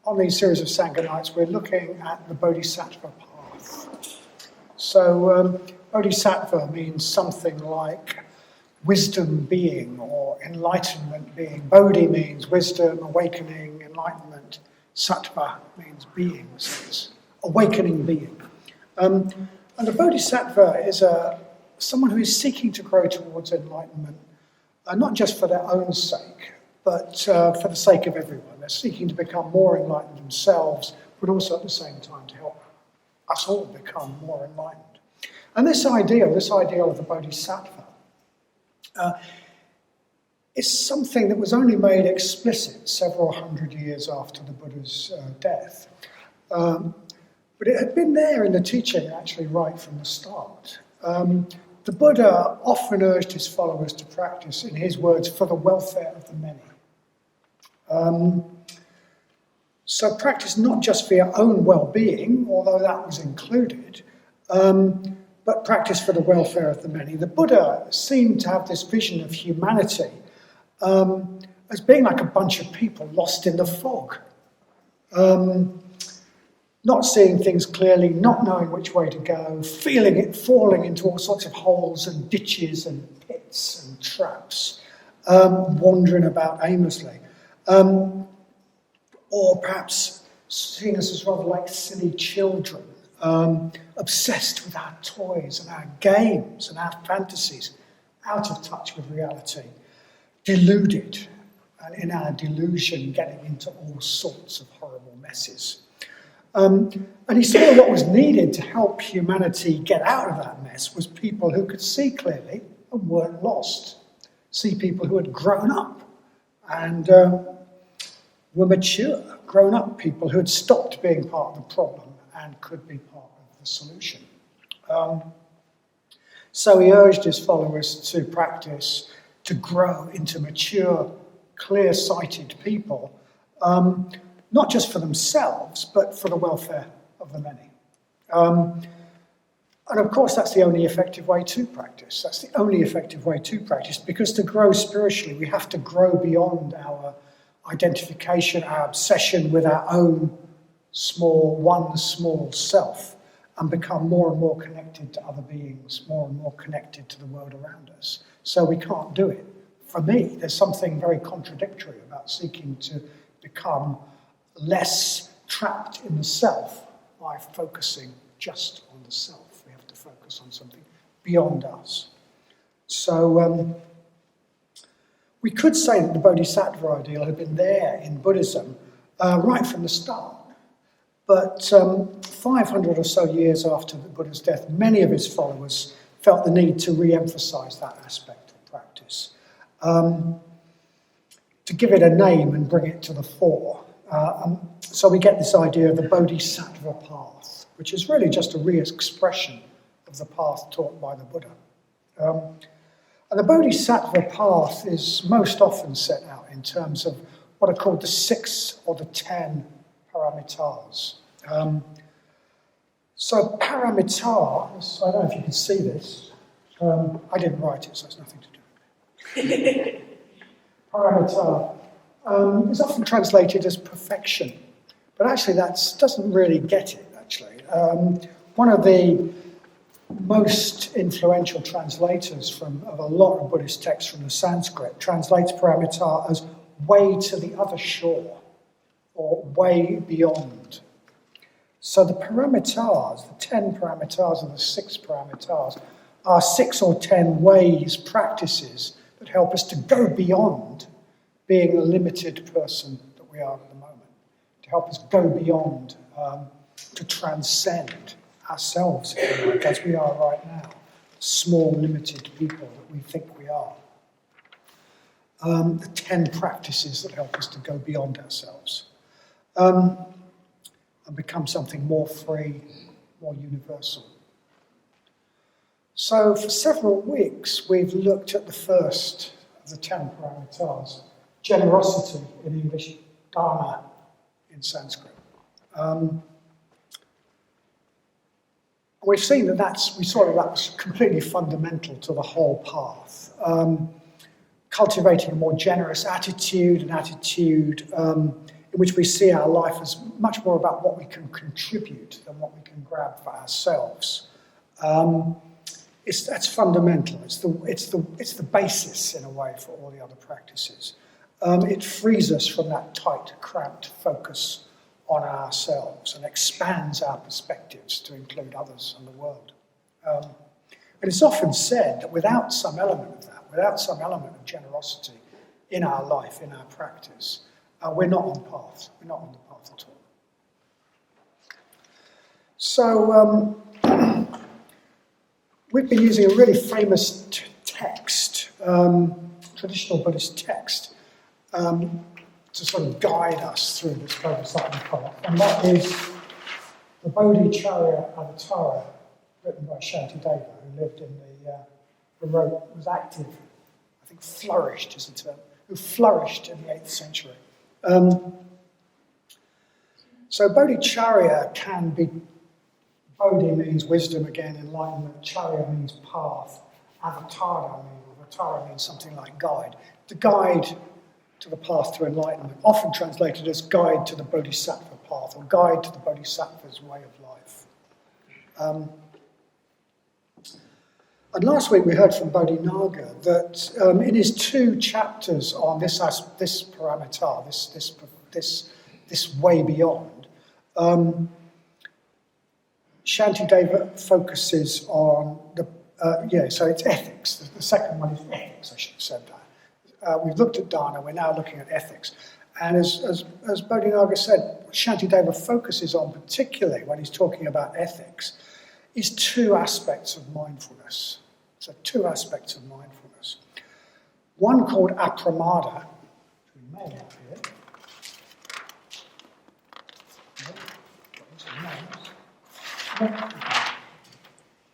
on these series of Sangha nights, we're looking at the Bodhisattva path. So Bodhisattva means something like wisdom being or enlightenment being. Bodhi means wisdom, awakening, enlightenment. Sattva means being, so it's awakening being. And the Bodhisattva is someone who is seeking to grow towards enlightenment, not just for their own sake, but for the sake of everyone. They're seeking to become more enlightened themselves, but also at the same time to help us all become more enlightened. And this ideal of the Bodhisattva, is something that was only made explicit several hundred years after the Buddha's death. But it had been there in the teaching actually right from the start. The Buddha often urged his followers to practice, in his words, for the welfare of the many. So practice not just for your own well-being, although that was included, but practice for the welfare of the many. The Buddha seemed to have this vision of humanity as being like a bunch of people lost in the fog, not seeing things clearly, not knowing which way to go, feeling it, falling into all sorts of holes and ditches and pits and traps, wandering about aimlessly. Or perhaps seeing us as rather like silly children, obsessed with our toys and our games and our fantasies, out of touch with reality, deluded, and in our delusion getting into all sorts of horrible messes. And he saw what was needed to help humanity get out of that mess was people who could see clearly and weren't lost. See people who had grown up and were mature, grown up people who had stopped being part of the problem and could be part of the solution. So he urged his followers to practice, to grow into mature, clear-sighted people, not just for themselves, but for the welfare of the many. And of course, that's the only effective way to practice. That's the only effective way to practice, because to grow spiritually, we have to grow beyond our identification, our obsession with our own small self, and become more and more connected to other beings, more and more connected to the world around us. So we can't do it. For me, there's something very contradictory about seeking to become less trapped in the self by focusing just on the self. We have to focus on something beyond us. So we could say that the Bodhisattva ideal had been there in Buddhism right from the start. But 500 or so years after the Buddha's death, many of his followers felt the need to re-emphasize that aspect of practice, to give it a name and bring it to the fore. So we get this idea of the Bodhisattva path, which is really just a re-expression of the path taught by the Buddha. And the Bodhisattva path is most often set out in terms of what are called the 6 or the 10 paramitas. So paramitar, I don't know if you can see this. I didn't write it, so it's nothing to do with it. Paramitar is often translated as perfection, but actually that doesn't really get it, actually. One of the most influential translators of a lot of Buddhist texts from the Sanskrit translates paramitar as way to the other shore, or way beyond. So the paramitas, the 10 paramitas and the 6 paramitas, are 6 or 10 ways, practices that help us to go beyond being the limited person that we are at the moment, to help us go beyond, to transcend ourselves, like as we are right now, small, limited people that we think we are. The 10 practices that help us to go beyond ourselves and become something more free, more universal. So for several weeks, we've looked at the first of the 10 paramitas, generosity in English, dana in Sanskrit. We've seen that we saw that was completely fundamental to the whole path. Cultivating a more generous attitude, an attitude in which we see our life as much more about what we can contribute than what we can grab for ourselves. That's fundamental. It's the basis, in a way, for all the other practices. It frees us from that tight, cramped focus on ourselves and expands our perspectives to include others and the world. And it's often said that without some element of that, without some element of generosity in our life, in our practice, we're not on path. We're not on the path at all. So we've been using a really famous text, traditional Buddhist text, to sort of guide us through this Bodhisattva path, and that is the Bodhicharya Avatara, written by Shantideva, who lived in was active, I think flourished is the term, who flourished in the 8th century. So Bodhicharya can be, Bodhi means wisdom again, enlightenment, charya means path, avatara means something like guide. The guide to the path to enlightenment, often translated as guide to the Bodhisattva path, or guide to the Bodhisattva's way of life. And last week we heard from Bodhinaga that in his 2 chapters on this paramita, this way beyond, Shantideva focuses on so it's ethics. The second one is ethics, I should have said that. We've looked at dana, we're now looking at ethics. And as Bodhinaga said, what Shantideva focuses on, particularly when he's talking about ethics, is 2 aspects of mindfulness. So 2 aspects of mindfulness. One called apramada, which we may have here.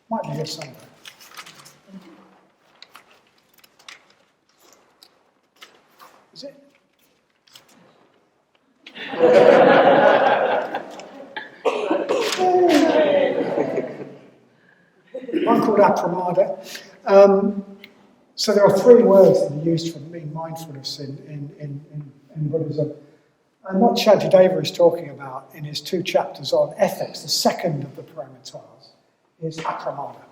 Might be here somewhere. Is it? One called apramada. So there are 3 words that are used for mean mindfulness in Buddhism. And what Shantideva is talking about in his 2 chapters on ethics, the second of the paramitas, is apramada,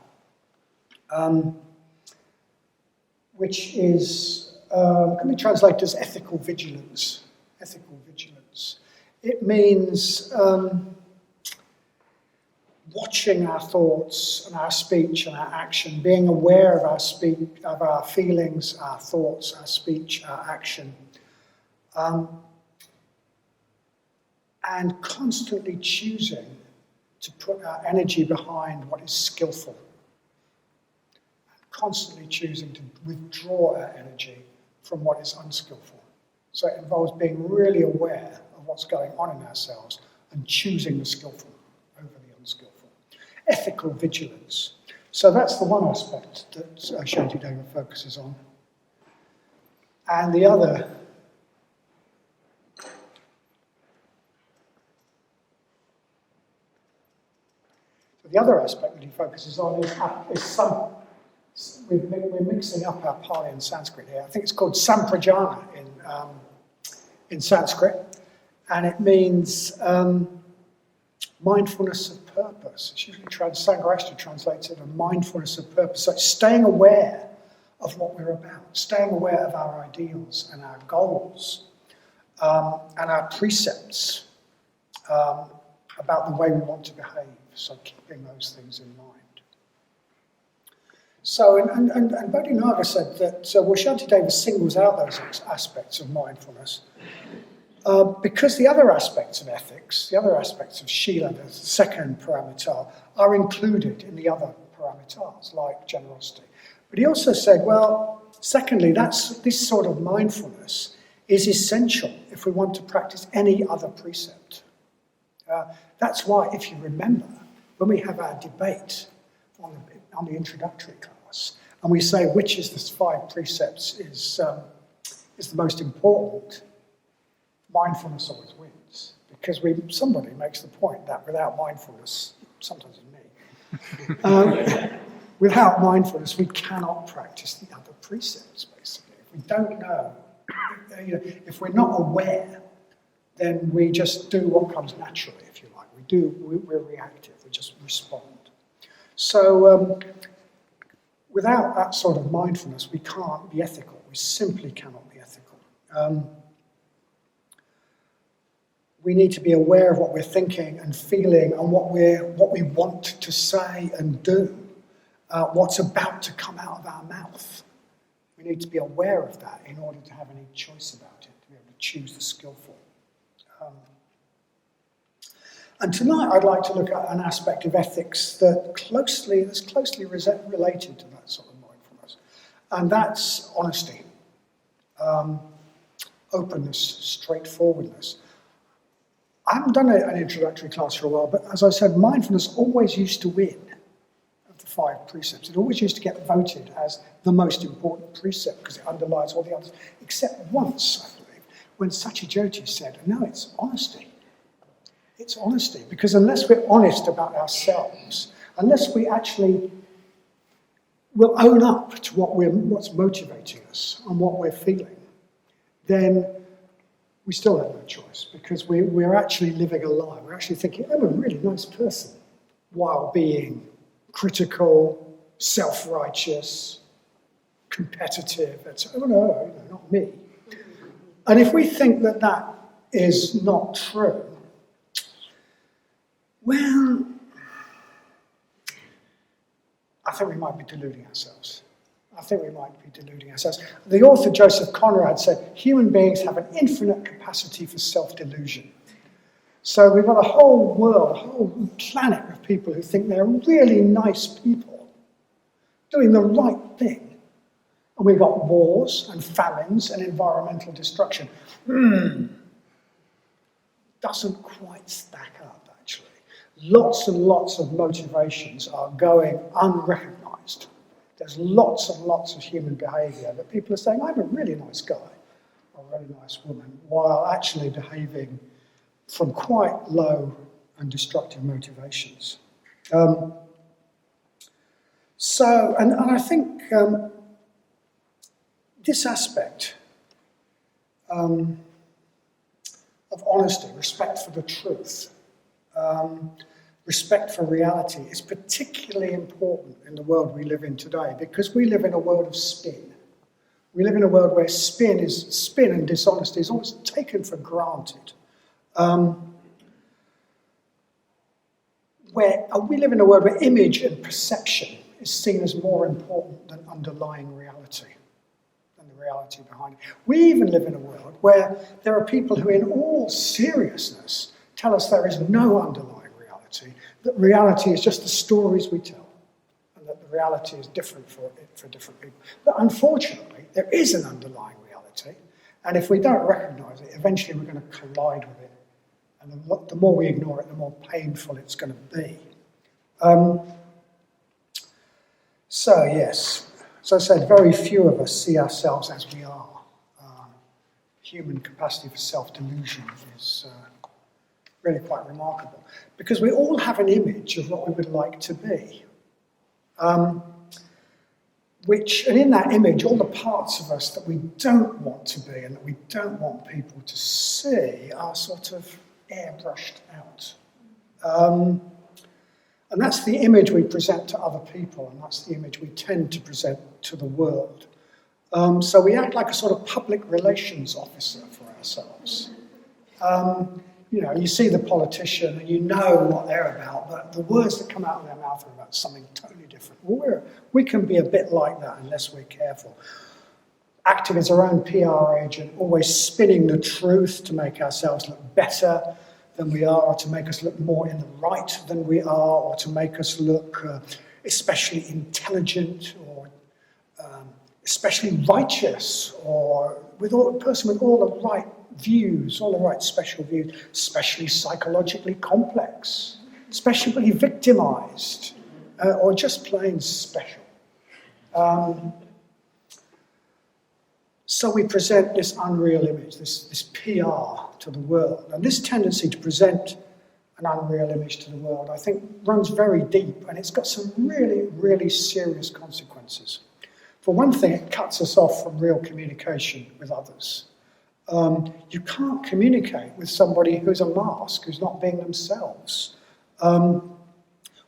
which is can be translated as ethical vigilance. Ethical vigilance. It means watching our thoughts and our speech and our action, being aware of our speech, of our feelings, our thoughts, our speech, our action, and constantly choosing to put our energy behind what is skillful, and constantly choosing to withdraw our energy from what is unskillful. So it involves being really aware of what's going on in ourselves and choosing the skillful over the unskillful. Ethical vigilance. So that's the one aspect that Shantideva focuses on. And the other aspect that he focuses on is some. We're mixing up our Pali and Sanskrit here. I think it's called samprajana in Sanskrit, and it means mindfulness of purpose. It's usually Sangharashtra translates it as mindfulness of purpose. So it's staying aware of what we're about, staying aware of our ideals and our goals and our precepts about the way we want to behave. So keeping those things in mind. So, and Bodhinaga said that, Shantideva singles out those aspects of mindfulness because the other aspects of ethics, the other aspects of Shila, the second paramita, are included in the other paramitas, like generosity. But he also said, well, secondly, this sort of mindfulness is essential if we want to practice any other precept. That's why, if you remember, when we have our debate on the introductory class, and we say which is the 5 precepts is the most important, mindfulness always wins. Because somebody makes the point that without mindfulness, sometimes it's me, without mindfulness we cannot practice the other precepts, basically. If we don't know, if we're not aware then we just do what comes naturally, if you like. We're reactive, we just respond. So without that sort of mindfulness, we can't be ethical. We simply cannot be ethical. We need to be aware of what we're thinking and feeling and what we want to say and do, what's about to come out of our mouth. We need to be aware of that in order to have any choice about it, to be able to choose the skillful. And tonight I'd like to look at an aspect of ethics that's closely related to that sort of mindfulness, and that's honesty, openness, straightforwardness. I haven't done an introductory class for a while, but as I said, mindfulness always used to win of the 5 precepts. It always used to get voted as the most important precept because it underlies all the others, except once, I believe, when Satyajoti said, no, it's honesty. It's honesty, because unless we're honest about ourselves, unless we actually will own up to what's motivating us and what we're feeling, then we still have no choice, because we're actually living a lie. We're actually thinking, I'm a really nice person, while being critical, self-righteous, competitive, etc. Oh, no, not me. And if we think that that is not true, well, I think we might be deluding ourselves. The author Joseph Conrad said, human beings have an infinite capacity for self-delusion. So we've got a whole world, a whole planet of people who think they're really nice people, doing the right thing. And we've got wars and famines and environmental destruction. Doesn't quite stack up, actually. Lots and lots of motivations are going unrecognized. There's lots and lots of human behaviour that people are saying, I'm a really nice guy or a really nice woman, while actually behaving from quite low and destructive motivations. And I think this aspect of honesty, respect for the truth, respect for reality is particularly important in the world we live in today, because we live in a world of spin. We live in a world where spin and dishonesty is almost taken for granted. We live in a world where image and perception is seen as more important than underlying reality, than the reality behind it. We even live in a world where there are people who, in all seriousness, tell us there is no underlying reality, that reality is just the stories we tell, and that the reality is different for different people. But unfortunately, there is an underlying reality, and if we don't recognise it, eventually we're going to collide with it. And the more we ignore it, the more painful it's going to be. So yes, as I said, very few of us see ourselves as we are. Human capacity for self-delusion is really quite remarkable, because we all have an image of what we would like to be. And in that image, all the parts of us that we don't want to be and that we don't want people to see are sort of airbrushed out. And that's the image we present to other people, and that's the image we tend to present to the world. So we act like a sort of public relations officer for ourselves. You see the politician and you know what they're about, but the words that come out of their mouth are about something totally different. Well, we can be a bit like that unless we're careful. Acting as our own PR agent, always spinning the truth to make ourselves look better than we are, or to make us look more in the right than we are, or to make us look especially intelligent, or especially righteous, or a person with all the right views, all the right special views, especially psychologically complex, especially victimized, or just plain special. So we present this unreal image, this PR to the world. And this tendency to present an unreal image to the world, I think, runs very deep, and it's got some really, really serious consequences. For one thing, it cuts us off from real communication with others. You can't communicate with somebody who's a mask, who's not being themselves.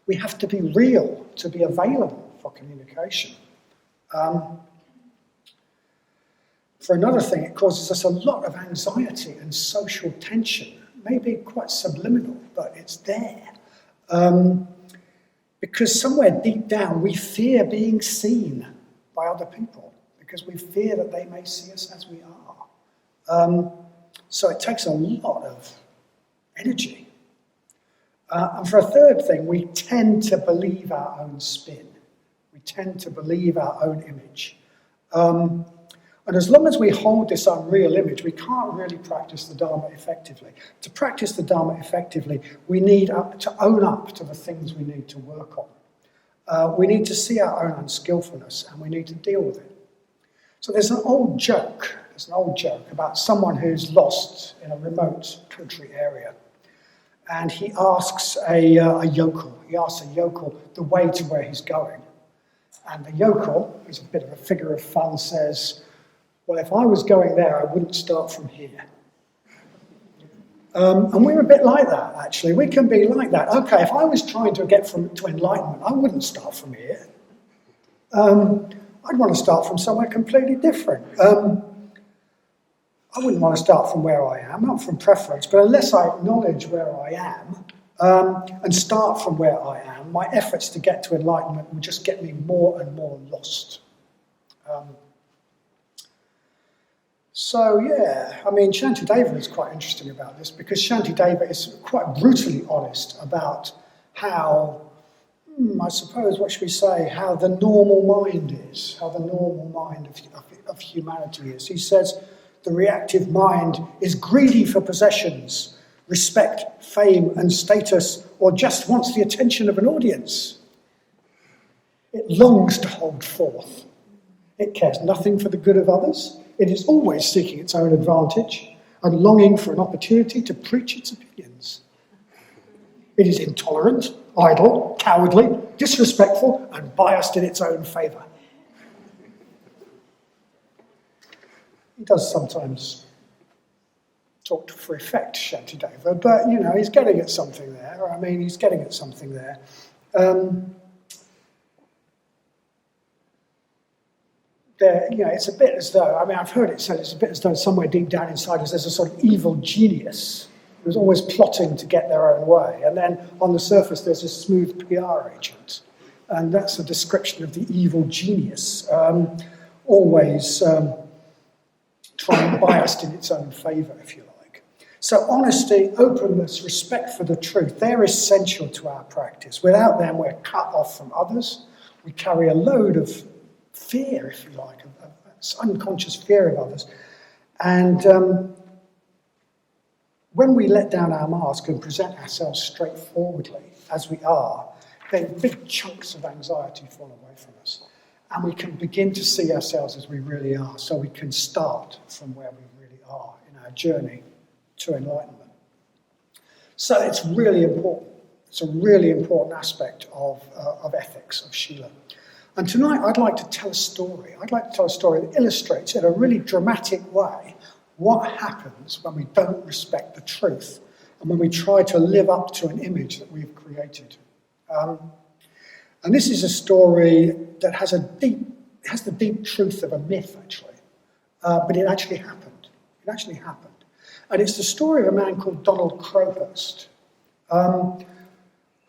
We have to be real to be available for communication. For another thing, it causes us a lot of anxiety and social tension, maybe quite subliminal, but it's there. Because somewhere deep down, we fear being seen by other people, because we fear that they may see us as we are. So it takes a lot of energy. And for a third thing, we tend to believe our own spin. We tend to believe our own image. And as long as we hold this unreal image, we can't really practice the Dharma effectively. To practice the Dharma effectively, we need to own up to the things we need to work on. We need to see our own unskillfulness, and we need to deal with it. So there's an old joke about someone who's lost in a remote country area. And he asks a yokel the way to where he's going. And the yokel, who's a bit of a figure of fun, says, well, if I was going there, I wouldn't start from here. And we're a bit like that, actually. We can be like that. Okay, if I was trying to get to enlightenment, I wouldn't start from here. I'd want to start from somewhere completely different. I wouldn't want to start from where I am, not from preference, but unless I acknowledge where I am and start from where I am, my efforts to get to enlightenment will just get me more and more lost. So, yeah, I mean, Shantideva is quite interesting about this, because Shantideva is quite brutally honest about how, I suppose, what should we say, how the normal mind is, how the normal mind of humanity is. He says the reactive mind is greedy for possessions, respect, fame, and status, or just wants the attention of an audience. It longs to hold forth. It cares nothing for the good of others. It is always seeking its own advantage and longing for an opportunity to preach its opinions. It is intolerant, idle, cowardly, disrespectful, and biased in its own favour. He does sometimes talk for effect, Shantideva, but, you know, he's getting at something there. It's a bit as though, I've heard it said, it's a bit as though somewhere deep down inside us there's a sort of evil genius who's always plotting to get their own way. And then on the surface there's a smooth PR agent. And that's a description of the evil genius, always trying biased in its own favour, if you like. So honesty, openness, respect for the truth, they're essential to our practice. Without them, we're cut off from others. We carry a load of fear, if you like, of unconscious fear of others. And when we let down our mask and present ourselves straightforwardly as we are, then big chunks of anxiety fall away from us. And we can begin to see ourselves as we really are, so we can start from where we really are in our journey to enlightenment. So it's really important. It's a really important aspect of ethics, of Shila. And tonight I'd like to tell a story. I'd like to tell a story that illustrates in a really dramatic way what happens when we don't respect the truth and when we try to live up to an image that we've created. And this is a story that has the deep truth of a myth, actually. But it actually happened. It actually happened. And it's the story of a man called Donald Crowhurst,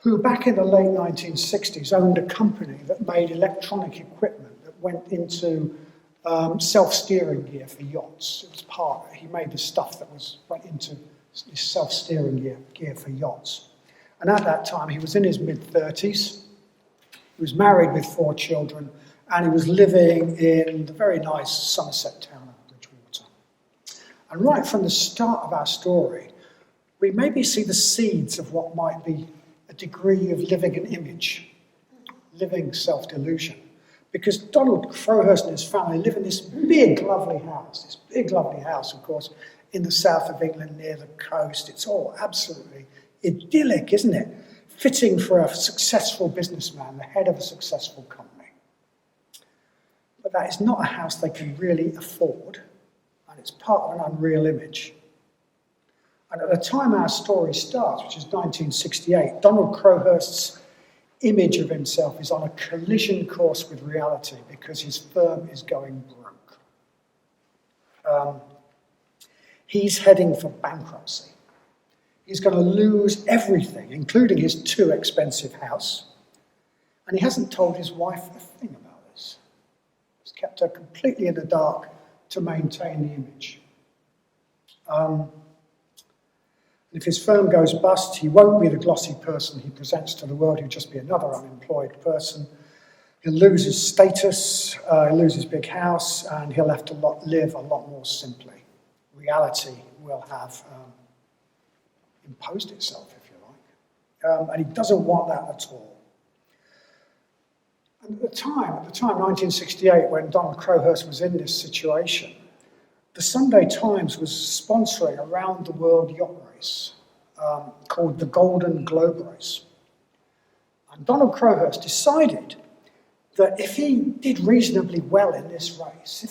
who back in the late 1960s owned a company that made electronic equipment that went into self-steering gear for yachts. It was he made the stuff that went into this self-steering gear for yachts. And at that time, he was in his mid-30s. He was married with 4 children, and he was living in the very nice Somerset town of Bridgewater. And right from the start of our story, we maybe see the seeds of what might be a degree of living an image, living self-delusion. Because Donald Crowhurst and his family live in this big, lovely house, of course, in the south of England near the coast. It's all absolutely idyllic, isn't it? Fitting for a successful businessman, the head of a successful company. But that is not a house they can really afford, and and it's part of an unreal image. And at the time our story starts, which is 1968, Donald Crowhurst's image of himself is on a collision course with reality because his firm is going broke. He's heading for bankruptcy. He's going to lose everything, including his too expensive house. And he hasn't told his wife a thing about this. He's kept her completely in the dark to maintain the image. If his firm goes bust, he won't be the glossy person he presents to the world. He'll just be another unemployed person. He'll lose his status, he'll lose his big house, and he'll have to live a lot more simply. Reality will have imposed itself, if you like. And he doesn't want that at all. And at the time, 1968, when Donald Crowhurst was in this situation, the Sunday Times was sponsoring a round-the-world yacht race called the Golden Globe Race. And Donald Crowhurst decided that if he did reasonably well in this race,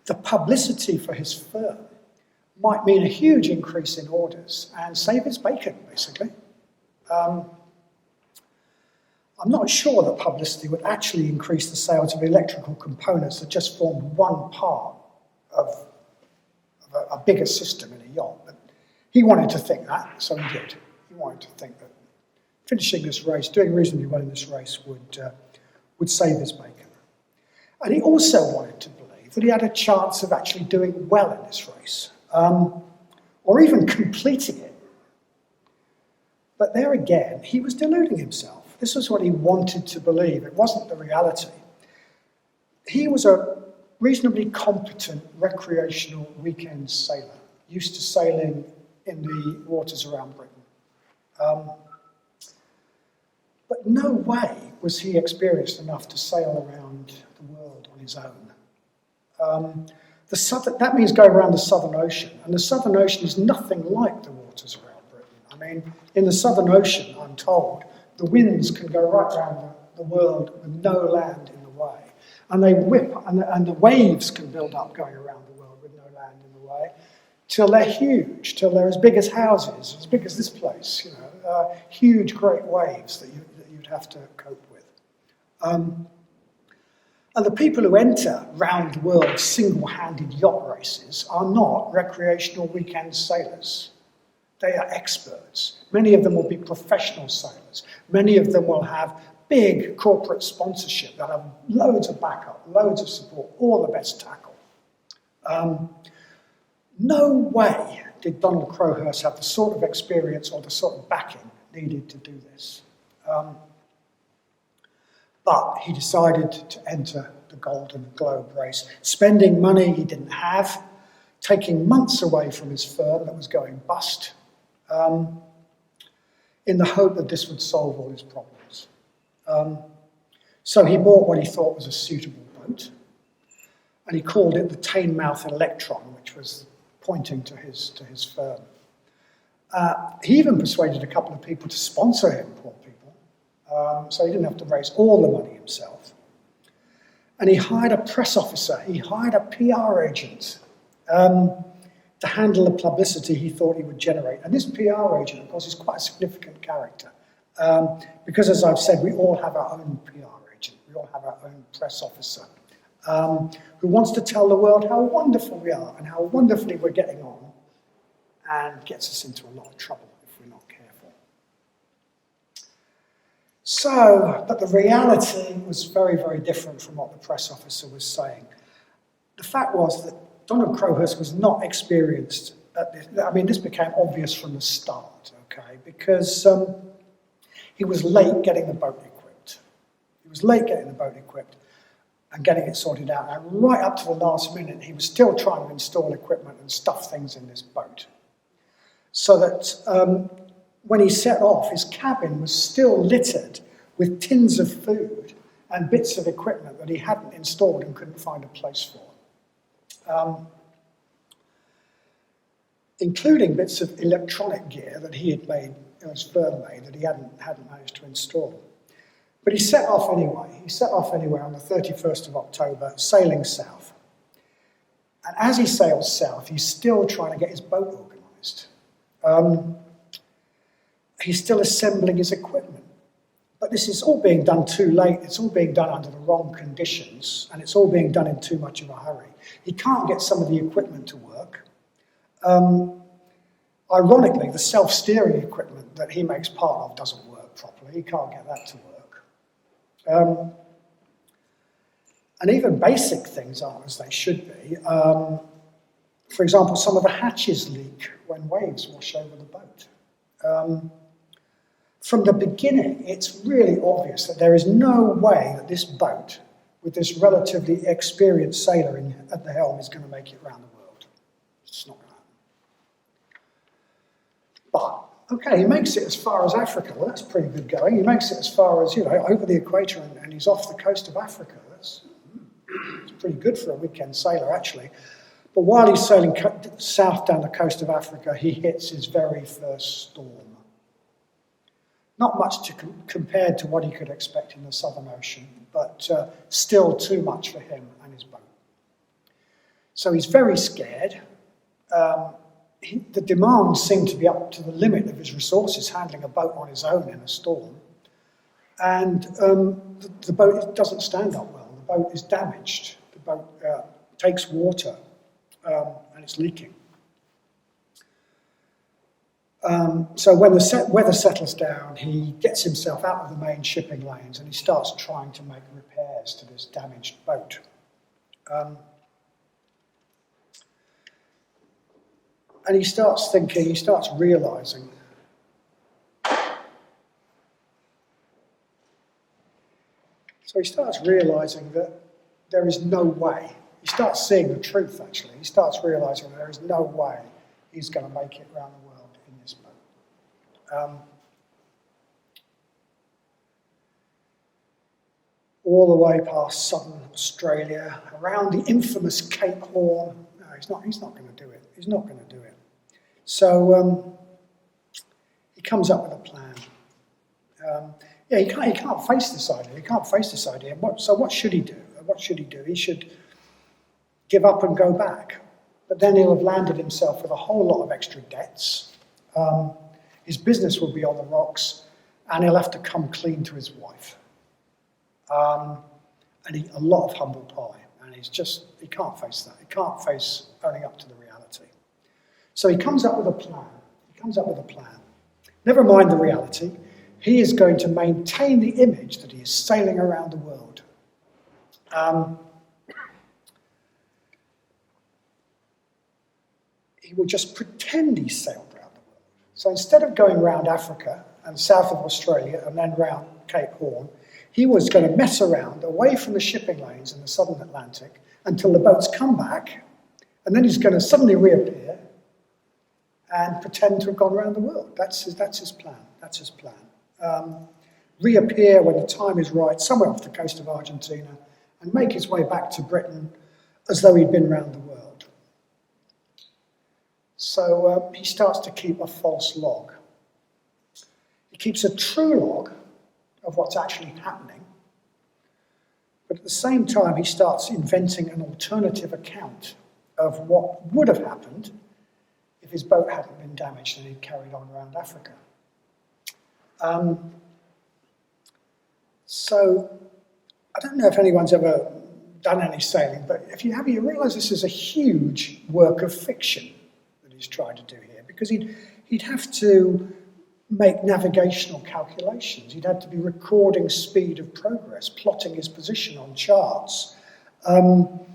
the publicity for his firm might mean a huge increase in orders and save his bacon, basically. I'm not sure that publicity would actually increase the sales of electrical components that just formed one part of a bigger system in a yacht. But he wanted to think that, so he did. He wanted to think that finishing this race, doing reasonably well in this race, would save his bacon. And he also wanted to believe that he had a chance of actually doing well in this race, or even completing it. But there again, he was deluding himself. This was what he wanted to believe. It wasn't the reality. He was a reasonably competent recreational weekend sailor, used to sailing in the waters around Britain. But no way was he experienced enough to sail around the world on his own. That means going around the Southern Ocean, and the Southern Ocean is nothing like the waters around Britain. I mean, in the Southern Ocean, I'm told, the winds can go right around the world with no land in the way. And they whip, and the waves can build up going around the world with no land in the way, till they're huge, till they're as big as houses, as big as this place, huge, great waves that you'd have to cope with. And the people who enter round-the-world single-handed yacht races are not recreational weekend sailors. They are experts. Many of them will be professional sailors. Many of them will have big corporate sponsorship that have loads of backup, loads of support, all the best tackle. No way did Donald Crowhurst have the sort of experience or the sort of backing needed to do this. But he decided to enter the Golden Globe race, spending money he didn't have, taking months away from his firm that was going bust, in the hope that this would solve all his problems. So he bought what he thought was a suitable boat, and he called it the Teignmouth Electron, which was pointing to his firm. He even persuaded a couple of people to sponsor him, poor people, so he didn't have to raise all the money himself. And he hired a press officer, he hired a PR agent to handle the publicity he thought he would generate. And this PR agent, of course, is quite a significant character, because, as I've said, we all have our own PR agent, we all have our own press officer, who wants to tell the world how wonderful we are and how wonderfully we're getting on, and gets us into a lot of trouble if we're not careful. So, but the reality was very, very different from what the press officer was saying. The fact was that Donald Crowhurst was not experienced at this. I mean, this became obvious from the start, okay, because he was late getting the boat equipped. He was late getting the boat equipped and getting it sorted out. And right up to the last minute, he was still trying to install equipment and stuff things in this boat. So that when he set off, his cabin was still littered with tins of food and bits of equipment that he hadn't installed and couldn't find a place for. Including bits of electronic gear that he had made, his firm made, that he hadn't managed to install. But he set off anyway. He set off anyway on the 31st of October, sailing south. And as he sails south, he's still trying to get his boat organised. He's still assembling his equipment. But this is all being done too late. It's all being done under the wrong conditions, and it's all being done in too much of a hurry. He can't get some of the equipment to work. Ironically, the self-steering equipment that he makes part of doesn't work properly. He can't get that to work. And even basic things aren't as they should be. For example, some of the hatches leak when waves wash over the boat. From the beginning, it's really obvious that there is no way that this boat, with this relatively experienced sailor at the helm, is going to make it around the world. It's not going to happen. But, okay, he makes it as far as Africa. Well, that's pretty good going. He makes it as far as, over the equator, and he's off the coast of Africa. It's pretty good for a weekend sailor, actually. But while he's sailing south down the coast of Africa, he hits his very first storm. Not much compared to what he could expect in the Southern Ocean, but still too much for him and his boat. So he's very scared. The demands seem to be up to the limit of his resources handling a boat on his own in a storm. And the boat doesn't stand up well. The boat is damaged. The boat takes water and it's leaking. So when the weather settles down, he gets himself out of the main shipping lanes and he starts trying to make repairs to this damaged boat. And he starts thinking, he starts realising that there is no way. He starts seeing the truth, actually. He starts realising that there is no way he's going to make it around the world in this boat. All the way past southern Australia, around the infamous Cape Horn. No, he's not going to do it. He's not going to do it. So he comes up with a plan. He can't face this idea. He can't face this idea. So what should he do? He should give up and go back. But then he'll have landed himself with a whole lot of extra debts. His business will be on the rocks, and he'll have to come clean to his wife. And eat a lot of humble pie. And he can't face that. He can't face owning up to the reality. So he comes up with a plan. Never mind the reality. He is going to maintain the image that he is sailing around the world. He will just pretend he sailed around the world. So instead of going around Africa and south of Australia and then round Cape Horn, he was going to mess around away from the shipping lanes in the southern Atlantic until the boats come back, and then he's going to suddenly reappear and pretend to have gone around the world. That's his plan. Reappear when the time is right, somewhere off the coast of Argentina, and make his way back to Britain as though he'd been around the world. So he starts to keep a false log. He keeps a true log of what's actually happening, but at the same time he starts inventing an alternative account of what would have happened if his boat hadn't been damaged and he'd carried on around Africa. So I don't know if anyone's ever done any sailing, but if you have, you realise this is a huge work of fiction that he's trying to do here, because he'd have to make navigational calculations. He'd have to be recording speed of progress, plotting his position on charts, and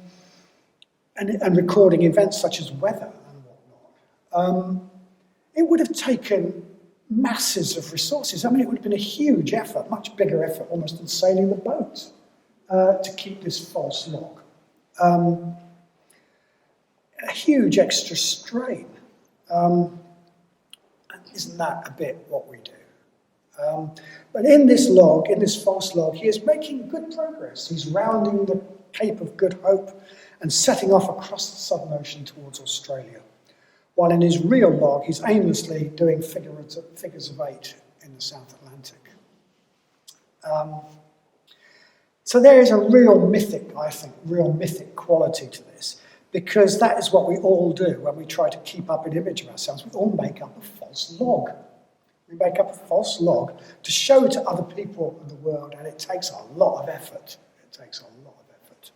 recording events such as weather and whatnot. It would have taken masses of resources. I mean, it would have been a huge effort, much bigger effort almost than sailing the boat, to keep this false log. A huge extra strain. Isn't that a bit what we do? But in this log, in this false log, he is making good progress. He's rounding the Cape of Good Hope and setting off across the Southern Ocean towards Australia. While in his real log, he's aimlessly doing figures of 8 in the South Atlantic. So there is a real mythic quality to this. because that is what we all do when we try to keep up an image of ourselves. We all make up a false log. We make up a false log to show to other people in the world, and it takes a lot of effort. It takes a lot of effort.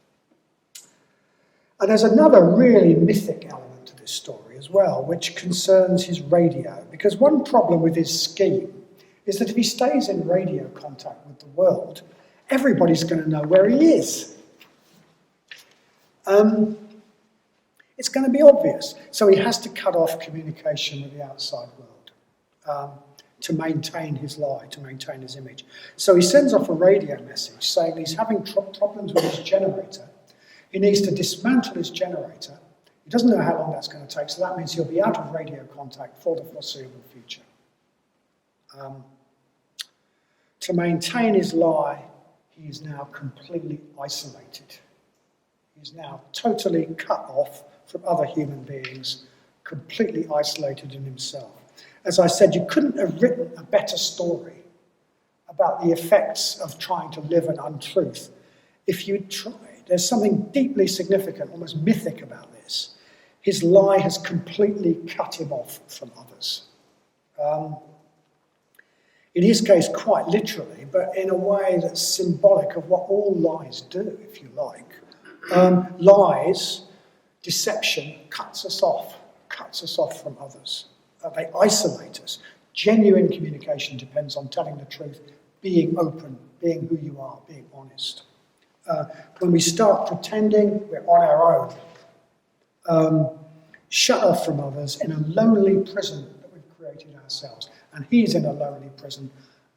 And there's another really mythic element to this story as well, which concerns his radio, because one problem with his scheme is that if he stays in radio contact with the world, everybody's going to know where he is. It's going to be obvious. So he has to cut off communication with the outside world to maintain his lie, to maintain his image. So he sends off a radio message saying he's having problems with his generator. He needs to dismantle his generator. He doesn't know how long that's going to take, so that means he'll be out of radio contact for the foreseeable future. To maintain his lie, he is now completely isolated. He's now totally cut off from other human beings, completely isolated in himself. As I said, you couldn't have written a better story about the effects of trying to live an untruth if you'd tried. There's something deeply significant, almost mythic about this. His lie has completely cut him off from others. In his case, quite literally, but in a way that's symbolic of what all lies do, if you like. Lies, deception, cuts us off from others. They isolate us. Genuine communication depends on telling the truth, being open, being who you are, being honest. When we start pretending, we're on our own, shut off from others in a lonely prison that we've created ourselves. And he's in a lonely prison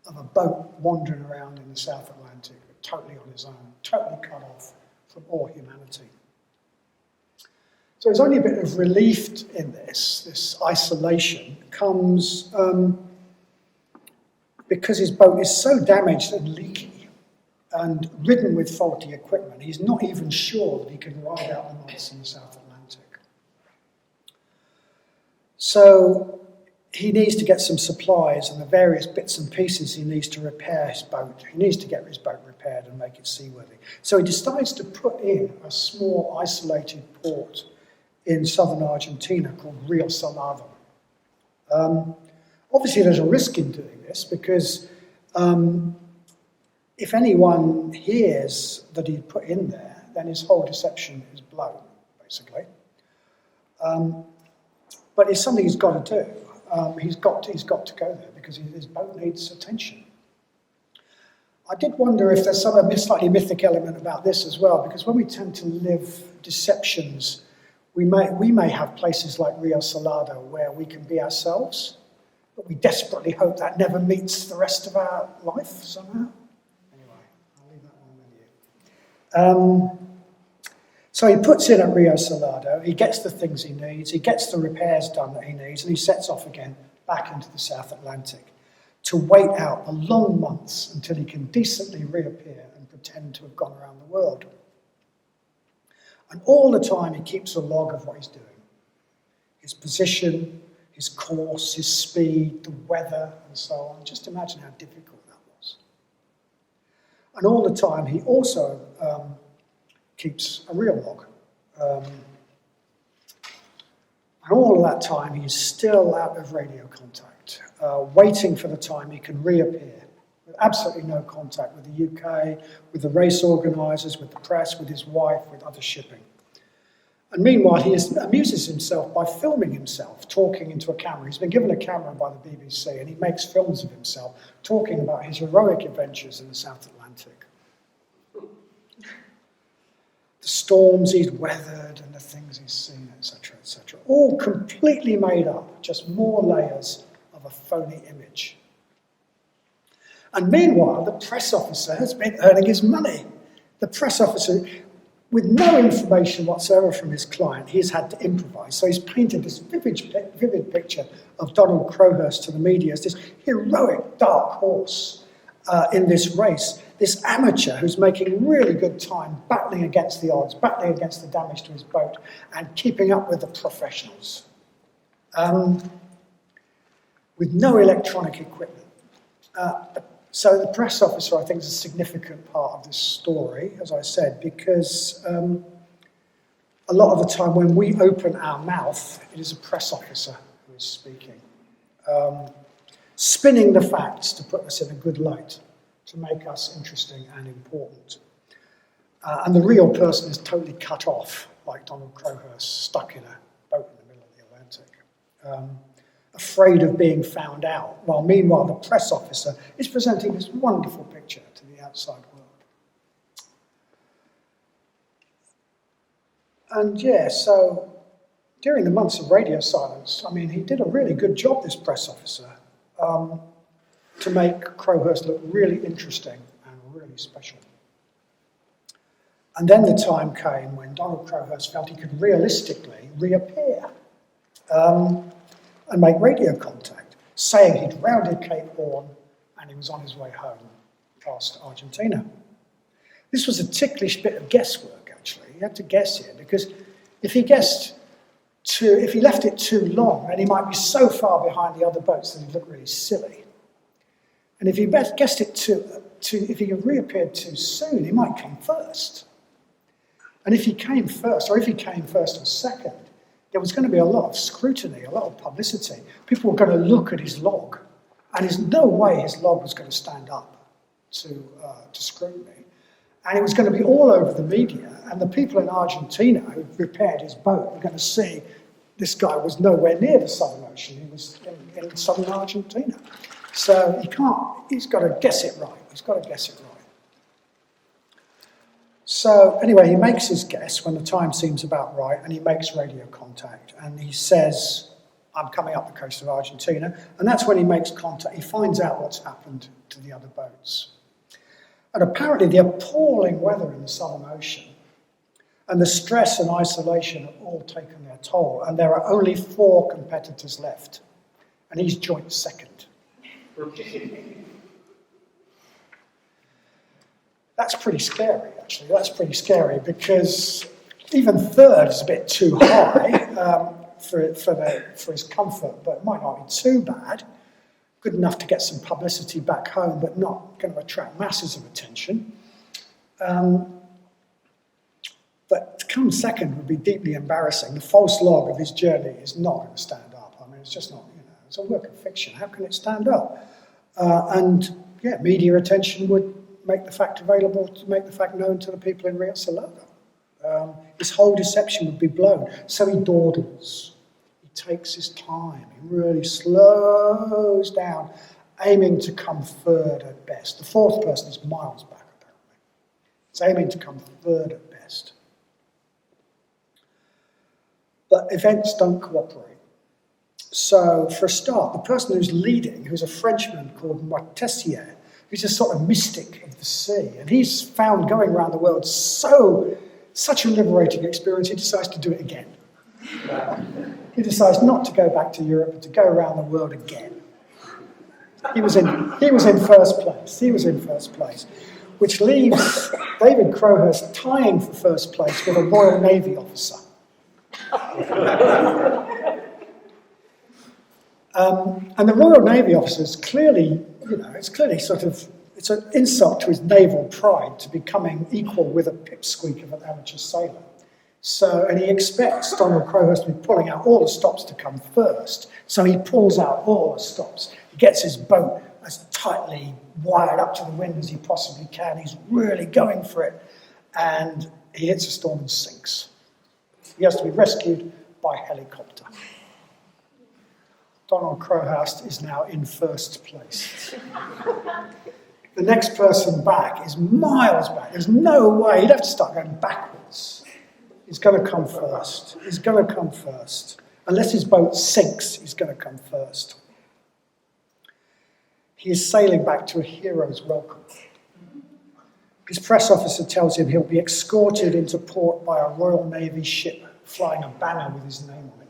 of a boat wandering around in the South Atlantic, totally on his own, totally cut off from all humanity. So there's only a bit of relief in this isolation comes because his boat is so damaged and leaky and ridden with faulty equipment, he's not even sure that he can ride out the nights in the South Atlantic. So he needs to get some supplies and the various bits and pieces he needs to repair his boat. He needs to get his boat repaired and make it seaworthy. So he decides to put in a small isolated port in southern Argentina called Rio Salado. Obviously there's a risk in doing this because if anyone hears that he'd put in there, then his whole deception is blown, basically. But it's something he's got to do. He's got to go there because his boat needs attention. I did wonder if there's some slightly mythic element about this as well, because when we tend to live deceptions, we may have places like Rio Salado where we can be ourselves, but we desperately hope that never meets the rest of our life somehow. Anyway, I'll leave that one with you. So he puts in at Rio Salado, he gets the things he needs, he gets the repairs done that he needs, and he sets off again back into the South Atlantic to wait out the long months until he can decently reappear and pretend to have gone around the world. And all the time he keeps a log of what he's doing. His position, his course, his speed, the weather, and so on. Just imagine how difficult that was. And all the time he also keeps a real log. And all of that time he's still out of radio contact, waiting for the time he can reappear, with absolutely no contact with the UK, with the race organisers, with the press, with his wife, with other shipping. And meanwhile he amuses himself by filming himself, talking into a camera. He's been given a camera by the BBC and he makes films of himself, talking about his heroic adventures in the South Atlantic. The storms he's weathered and the things he's seen, etc., etc. All completely made up, just more layers of a phony image. And meanwhile, the press officer has been earning his money. The press officer, with no information whatsoever from his client, he's had to improvise. So he's painted this vivid picture of Donald Crowhurst to the media as this heroic dark horse in this race. This amateur who's making really good time, battling against the odds, battling against the damage to his boat, and keeping up with the professionals. With no electronic equipment. So the press officer, I think, is a significant part of this story, as I said, because a lot of the time when we open our mouth, it is a press officer who is speaking, spinning the facts to put us in a good light, to make us interesting and important. And the real person is totally cut off, like Donald Crowhurst, stuck in a boat in the middle of the Atlantic, afraid of being found out, while meanwhile the press officer is presenting this wonderful picture to the outside world. And yeah, so during the months of radio silence, I mean, he did a really good job, this press officer, to make Crowhurst look really interesting and really special. And then the time came when Donald Crowhurst felt he could realistically reappear and make radio contact, saying he'd rounded Cape Horn and he was on his way home past Argentina. This was a ticklish bit of guesswork, actually. He had to guess here, because if he left it too long, then he might be so far behind the other boats that he'd look really silly. And if he guessed it if he reappeared too soon, he might come first. And if he came first, or if he came first or second, there was going to be a lot of scrutiny, a lot of publicity. People were going to look at his log, and there's no way his log was going to stand up to scrutiny. And it was going to be all over the media, and the people in Argentina who repaired his boat were going to see this guy was nowhere near the Southern Ocean. He was in southern Argentina. So he's got to guess it right. He's got to guess it right. So anyway, he makes his guess when the time seems about right, and he makes radio contact, and he says, I'm coming up the coast of Argentina, and that's when he makes contact. He finds out what's happened to the other boats. And apparently the appalling weather in the Southern Ocean and the stress and isolation have all taken their toll, and there are only 4 competitors left, and he's joint second. That's pretty scary, actually. That's pretty scary, because even third is a bit too high for his comfort, but it might not be too bad. Good enough to get some publicity back home, but not going to attract masses of attention. But to come second would be deeply embarrassing. The false log of his journey is not going to stand up. I mean, it's just not, it's a work of fiction. How can it stand up? And yeah, media attention would make the fact available, to make the fact known to the people in Rio Salado. His whole deception would be blown. So he dawdles. He takes his time. He really slows down, aiming to come third at best. The 4th person is miles back, apparently. He's aiming to come third at best. But events don't cooperate. So, for a start, the person who's leading, who's a Frenchman called Moitessier, who's a sort of mystic of the sea, and he's found going around the world such a liberating experience, he decides to do it again. He decides not to go back to Europe, but to go around the world again. He was in first place. He was in first place, which leaves David Crowhurst tying for first place with a Royal Navy officer. And the Royal Navy officers clearly, it's an insult to his naval pride to becoming equal with a pipsqueak of an amateur sailor. So, and he expects Donald Crowhurst to be pulling out all the stops to come first. So he pulls out all the stops. He gets his boat as tightly wired up to the wind as he possibly can. He's really going for it. And he hits a storm and sinks. He has to be rescued by helicopter. Donald Crowhurst is now in first place. The next person back is miles back. There's no way. He'd have to start going backwards. He's going to come first. He's going to come first. Unless his boat sinks, he's going to come first. He is sailing back to a hero's welcome. His press officer tells him he'll be escorted into port by a Royal Navy ship flying a banner with his name on it.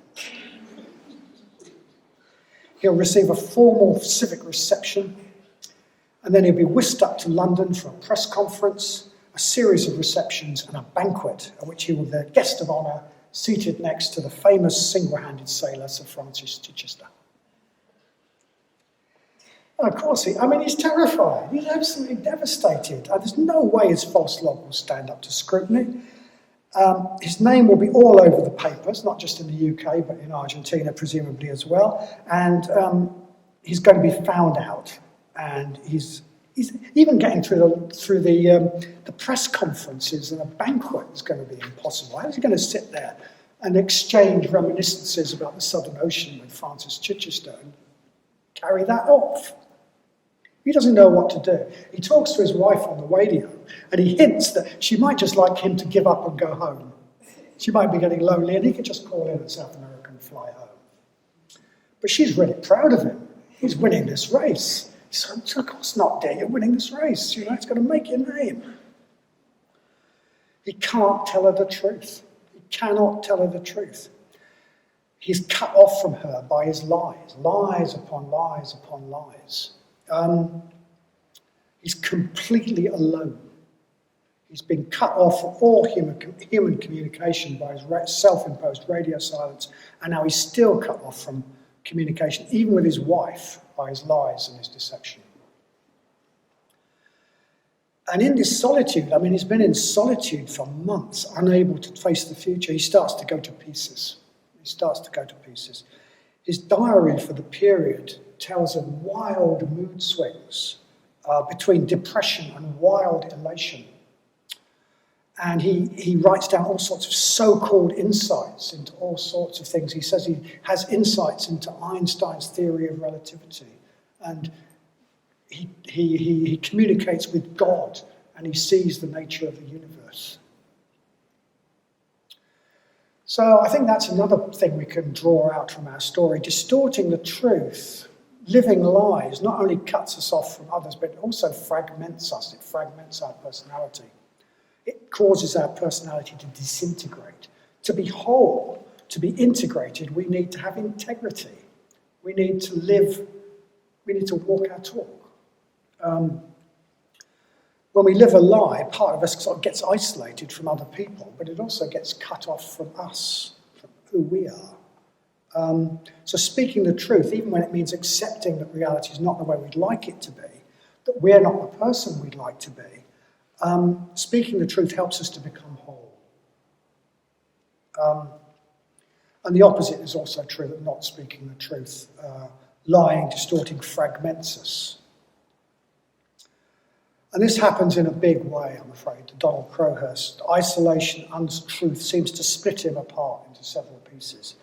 He'll receive a formal civic reception, and then he'll be whisked up to London for a press conference, a series of receptions, and a banquet at which he will be the guest of honour, seated next to the famous single-handed sailor Sir Francis Chichester. And of course, he's terrified. He's absolutely devastated. There's no way his false log will stand up to scrutiny. His name will be all over the papers, not just in the UK, but in Argentina, presumably as well. And he's going to be found out. And he's even getting through the press conferences and a banquet is going to be impossible. How is he going to sit there and exchange reminiscences about the Southern Ocean with Francis Chichester and carry that off? He doesn't know what to do. He talks to his wife on the radio, and he hints that she might just like him to give up and go home. She might be getting lonely, and he could just call in at South America and fly home. But she's really proud of him. He's winning this race. So, of course not, dear. You're winning this race. It's going to make your name. He can't tell her the truth. He cannot tell her the truth. He's cut off from her by his lies. Lies upon lies upon lies. He's completely alone. He's been cut off from all human communication by his self-imposed radio silence, and now he's still cut off from communication, even with his wife, by his lies and his deception. And in this solitude, he's been in solitude for months, unable to face the future. He starts to go to pieces. His diary for the period tells of wild mood swings between depression and wild elation. And he writes down all sorts of so-called insights into all sorts of things. He says he has insights into Einstein's theory of relativity. And he communicates with God, and he sees the nature of the universe. So I think that's another thing we can draw out from our story. Distorting the truth, living lies, not only cuts us off from others, but it also fragments us. It fragments our personality. It causes our personality to disintegrate. To be whole, to be integrated, we need to have integrity. We need to live, we need to walk our talk. When we live a lie, part of us sort of gets isolated from other people, but it also gets cut off from us, from who we are. So speaking the truth, even when it means accepting that reality is not the way we'd like it to be, that we're not the person we'd like to be, speaking the truth helps us to become whole. And the opposite is also true, that not speaking the truth, lying, distorting, fragments us. And this happens in a big way, I'm afraid, to Donald Crowhurst. Isolation, untruth seems to split him apart into several pieces.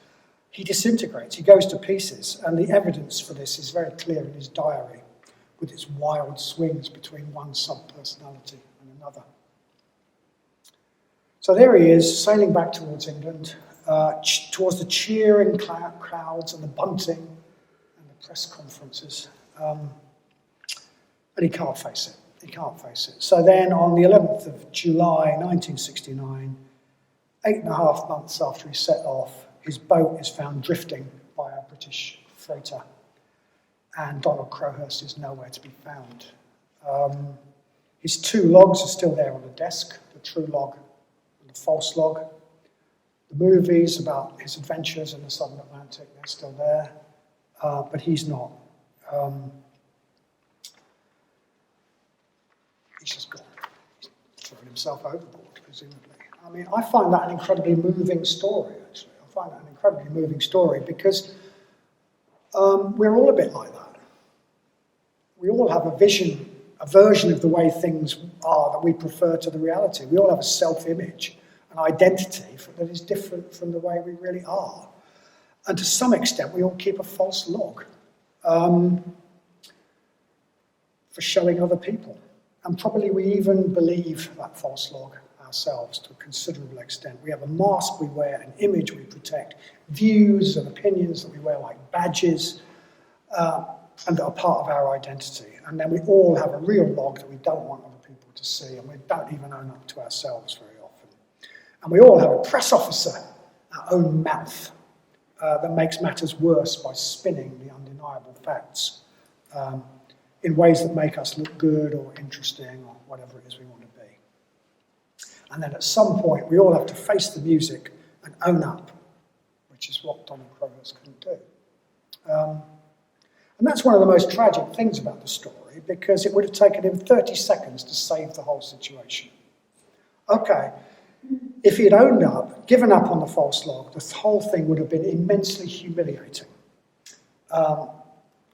He disintegrates, he goes to pieces, and the evidence for this is very clear in his diary, with its wild swings between one sub-personality and another. So there he is, sailing back towards England, towards the cheering crowds and the bunting and the press conferences. And he can't face it. He can't face it. So then on the 11th of July 1969, 8.5 months after he set off, his boat is found drifting by a British freighter, and Donald Crowhurst is nowhere to be found. His 2 logs are still there on the desk, the true log and the false log. The movies about his adventures in the Southern Atlantic, they're still there, but he's not. He's just gone. He's thrown himself overboard, presumably. I find that an incredibly moving story, actually. I find that an incredibly moving story because we're all a bit like that. We all have a version of the way things are that we prefer to the reality. We all have a self-image, an identity that is different from the way we really are. And to some extent, we all keep a false log for showing other people. And probably we even believe that false log ourselves to a considerable extent. We have a mask we wear, an image we protect, views and opinions that we wear like badges, and that are part of our identity. And then we all have a real log that we don't want other people to see, and we don't even own up to ourselves very often. And we all have a press officer, our own mouth, that makes matters worse by spinning the undeniable facts in ways that make us look good or interesting or whatever it is we want to be. And then at some point, we all have to face the music and own up, which is what Donald Crowhurst couldn't do. And that's one of the most tragic things about the story, because it would have taken him 30 seconds to save the whole situation. Okay, If he had owned up, given up on the false log, the whole thing would have been immensely humiliating.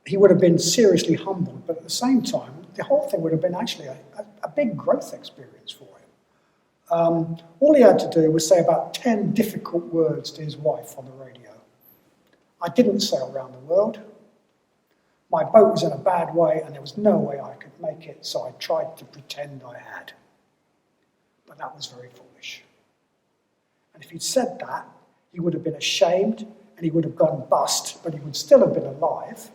He would have been seriously humbled, but at the same time, the whole thing would have been actually a big growth experience for him. All he had to do was say about 10 difficult words to his wife on the radio. I didn't sail around the world. My boat was in a bad way and there was no way I could make it, so I tried to pretend I had. But that was very foolish. And if he'd said that, he would have been ashamed and he would have gone bust, but he would still have been alive.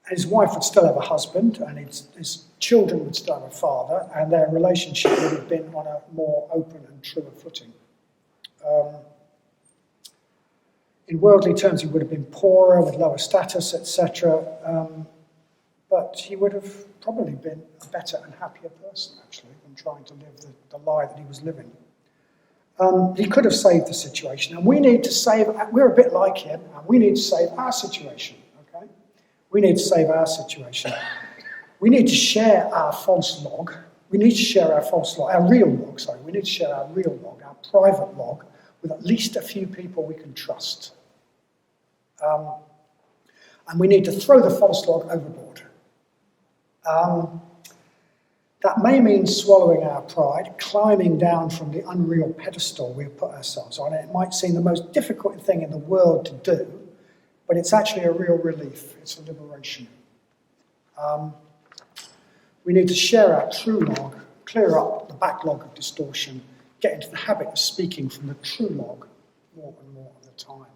And his wife would still have a husband and his children would still have a father, and their relationship would have been on a more open and truer footing. In worldly terms, he would have been poorer, with lower status, etc. But he would have probably been a better and happier person, actually, than trying to live the lie that he was living. He could have saved the situation, and we need to save, we're a bit like him, and we need to save our situation, okay? We need to save our situation. We need to share our false log. We need to share our false log, our real log, sorry. We need to share our real log, our private log, with at least a few people we can trust. And we need to throw the false log overboard. That may mean swallowing our pride, climbing down from the unreal pedestal we've put ourselves on. It might seem the most difficult thing in the world to do, but it's actually a real relief. It's a liberation. We need to share our true log, clear up the backlog of distortion, get into the habit of speaking from the true log more and more of the time.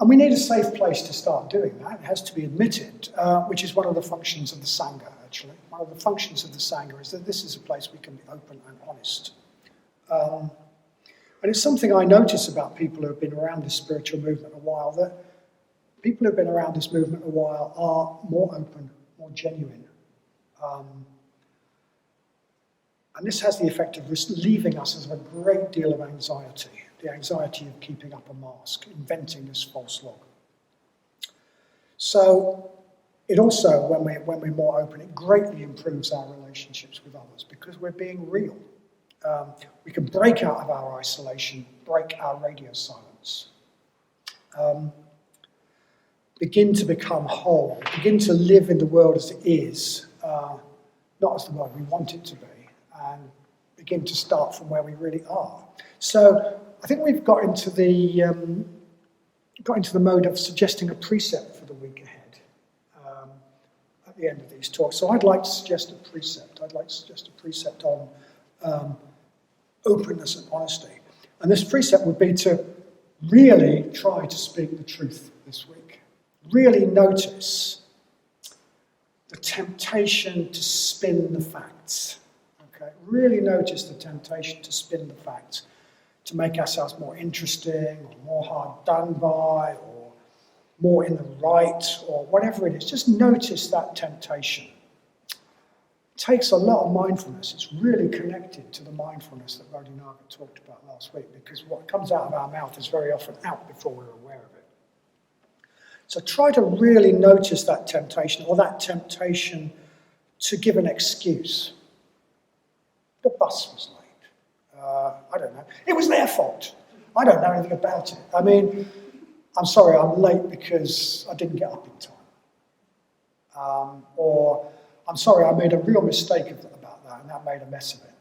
And we need a safe place to start doing that. It has to be admitted, which is one of the functions of the Sangha, actually. One of the functions of the Sangha is that this is a place we can be open and honest. And it's something I notice about people who have been around this spiritual movement a while, that people who have been around this movement a while are more open, more genuine. And this has the effect of relieving us of a great deal of anxiety. The anxiety of keeping up a mask, inventing this false log. So it also, when we're more open, it greatly improves our relationships with others because we're being real. We can break out of our isolation, break our radio silence, begin to become whole, begin to live in the world as it is, not as the world we want it to be, and begin to start from where we really are. So I think we've got into the mode of suggesting a precept for the week ahead at the end of these talks. So I'd like to suggest a precept. I'd like to suggest a precept on openness and honesty. And this precept would be to really try to speak the truth this week. Really notice the temptation to spin the facts. Okay? Really notice the temptation to spin the facts, to make ourselves more interesting or more hard done by or more in the right or whatever it is. Just notice that temptation. It takes a lot of mindfulness. It's really connected to the mindfulness that Vadanya talked about last week, because what comes out of our mouth is very often out before we're aware of it. So try to really notice that temptation, or that temptation to give an excuse. The bus was late. I don't know. It was their fault. I don't know anything about it. I mean, I'm sorry, I'm late because I didn't get up in time. Or I'm sorry, I made a real mistake about that and that made a mess of it.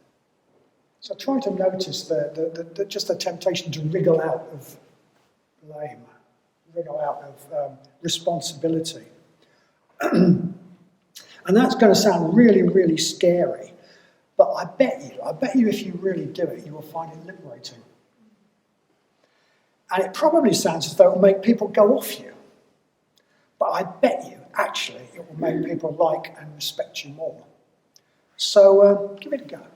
So try to notice just the temptation to wriggle out of blame, wriggle out of responsibility. And that's going to sound really, really scary. But I bet you if you really do it, you will find it liberating. And it probably sounds as though it will make people go off you. But I bet you, actually, it will make people like and respect you more. So give it a go.